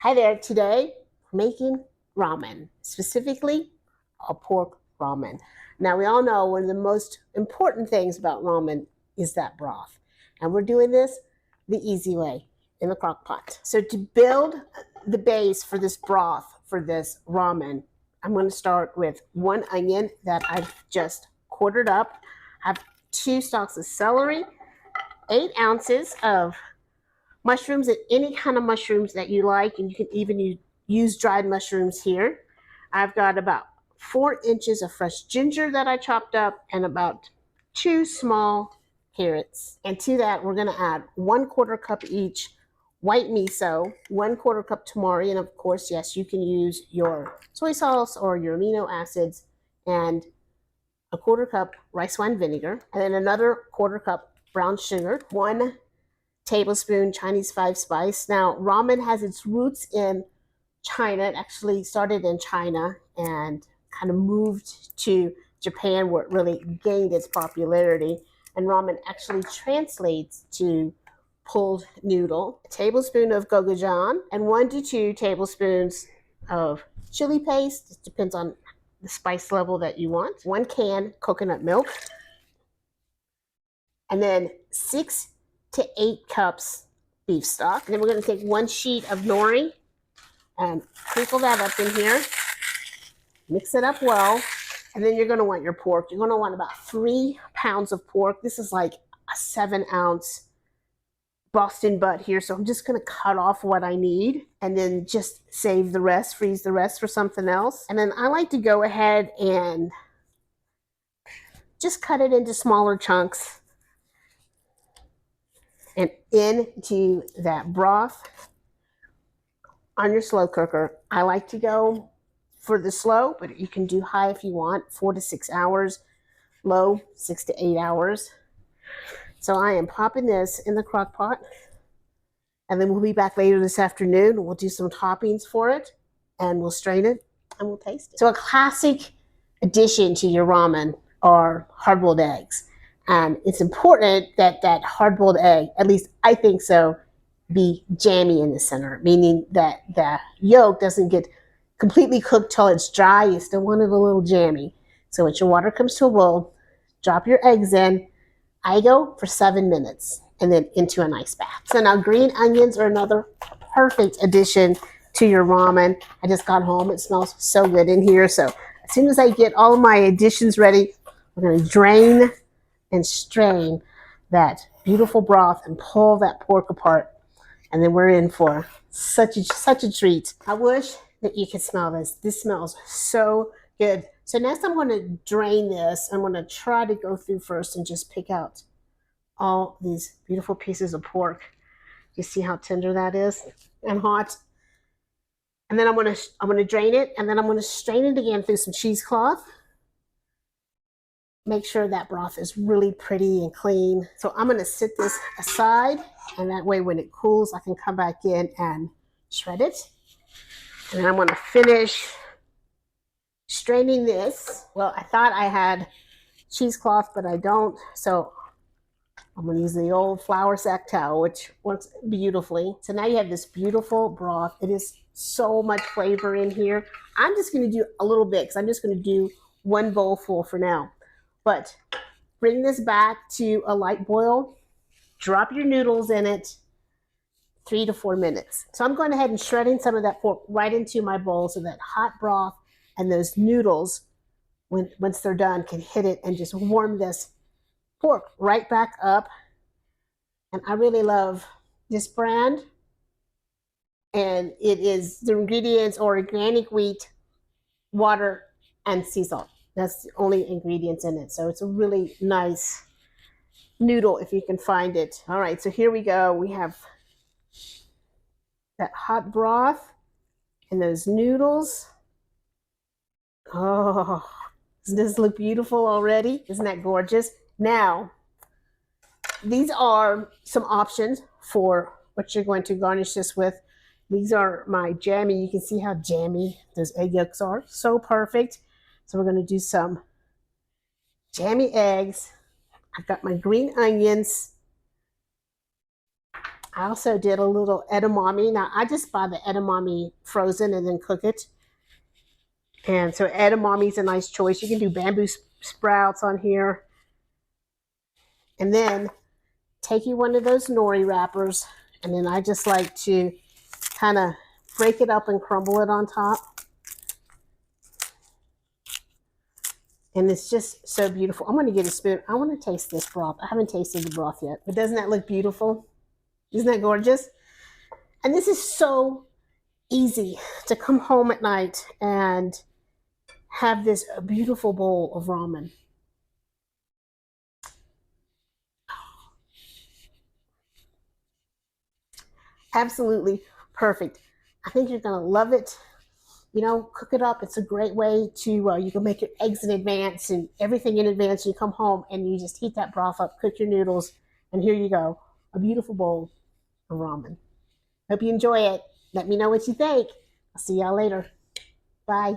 Hi there, today making ramen, specifically a pork ramen. Now we all know one of the most important things about ramen is that broth. And we're doing this the easy way in the crock pot. So to build the base for this broth, for this ramen, I'm going to start with one onion that I've just quartered up. I have 2 stalks of celery, 8 ounces of mushrooms, and any kind of mushrooms that you like, and you can even use dried mushrooms here. I've got about 4 inches of fresh ginger that I chopped up, and about 2 small carrots. And to that, we're going to add 1/4 cup each white miso, 1/4 cup tamari, and of course, yes, you can use your soy sauce or your amino acids, and a 1/4 cup rice wine vinegar, and then another 1/4 cup brown sugar, 1 tablespoon Chinese 5 spice. Now, ramen has its roots in China. It actually started in China and kind of moved to Japan, where it really gained its popularity. And ramen actually translates to pulled noodle. A tablespoon of gochujang and 1 to 2 tablespoons of chili paste. It depends on the spice level that you want. 1 can coconut milk. And then 6 to 8 cups beef stock. And then we're going to take 1 sheet of nori and sprinkle that up in here. Mix it up well. And then you're going to want your pork. You're going to want about 3 pounds of pork. This is like a 7-ounce Boston butt here. So I'm just going to cut off what I need and then just save the rest, freeze the rest for something else. And then I like to go ahead and just cut it into smaller chunks and into that broth on your slow cooker. I like to go for the slow, but you can do high if you want, 4 to 6 hours, low 6 to 8 hours. So I am popping this in the crock pot, and then we'll be back later this afternoon. We'll do some toppings for it, and we'll strain it, and we'll taste it. So a classic addition to your ramen are hard-boiled eggs. And it's important that that hard-boiled egg, at least I think so, be jammy in the center, meaning that the yolk doesn't get completely cooked till it's dry. You still want it a little jammy. So once your water comes to a boil, drop your eggs in. I go for 7 minutes and then into an ice bath. So now green onions are another perfect addition to your ramen. I just got home. It smells so good in here. So as soon as I get all of my additions ready, we're going to drain and strain that beautiful broth and pull that pork apart. And then we're in for such a treat. I wish that you could smell this. This smells so good. So next I'm going to drain this. I'm going to try to go through first and just pick out all these beautiful pieces of pork. You see how tender that is and hot? And then I'm going to drain it, and then I'm going to strain it again through some cheesecloth. Make sure that broth is really pretty and clean. So I'm going to sit this aside, and that way when it cools, I can come back in and shred it. And then I'm going to finish straining this. Well, I thought I had cheesecloth, but I don't. So I'm going to use the old flour sack towel, which works beautifully. So now you have this beautiful broth. It is so much flavor in here. I'm just going to do a little bit because I'm just going to do 1 bowl full for now. But bring this back to a light boil. Drop your noodles in it, 3 to 4 minutes. So I'm going ahead and shredding some of that pork right into my bowl so that hot broth and those noodles, once they're done, can hit it and just warm this pork right back up. And I really love this brand. And it is, the ingredients are organic wheat, water, and sea salt. That's the only ingredients in it. So it's a really nice noodle if you can find it. All right, so here we go. We have that hot broth and those noodles. Oh, doesn't this look beautiful already? Isn't that gorgeous? Now, these are some options for what you're going to garnish this with. These are my jammy. You can see how jammy those egg yolks are. So perfect. So we're going to do some jammy eggs. I've got my green onions. I also did a little edamame. Now I just buy the edamame frozen and then cook it. And so edamame is a nice choice. You can do bamboo sprouts on here. And then take you one of those nori wrappers. And then I just like to kind of break it up and crumble it on top. And it's just so beautiful. I'm going to get a spoon. I want to taste this broth. I haven't tasted the broth yet, but doesn't that look beautiful? Isn't that gorgeous? And this is so easy to come home at night and have this beautiful bowl of ramen. Absolutely perfect. I think you're going to love it. You know, cook it up. It's a great way to, you can make your eggs in advance and everything in advance. You come home and you just heat that broth up, cook your noodles, and here you go. A beautiful bowl of ramen. Hope you enjoy it. Let me know what you think. I'll see y'all later. Bye.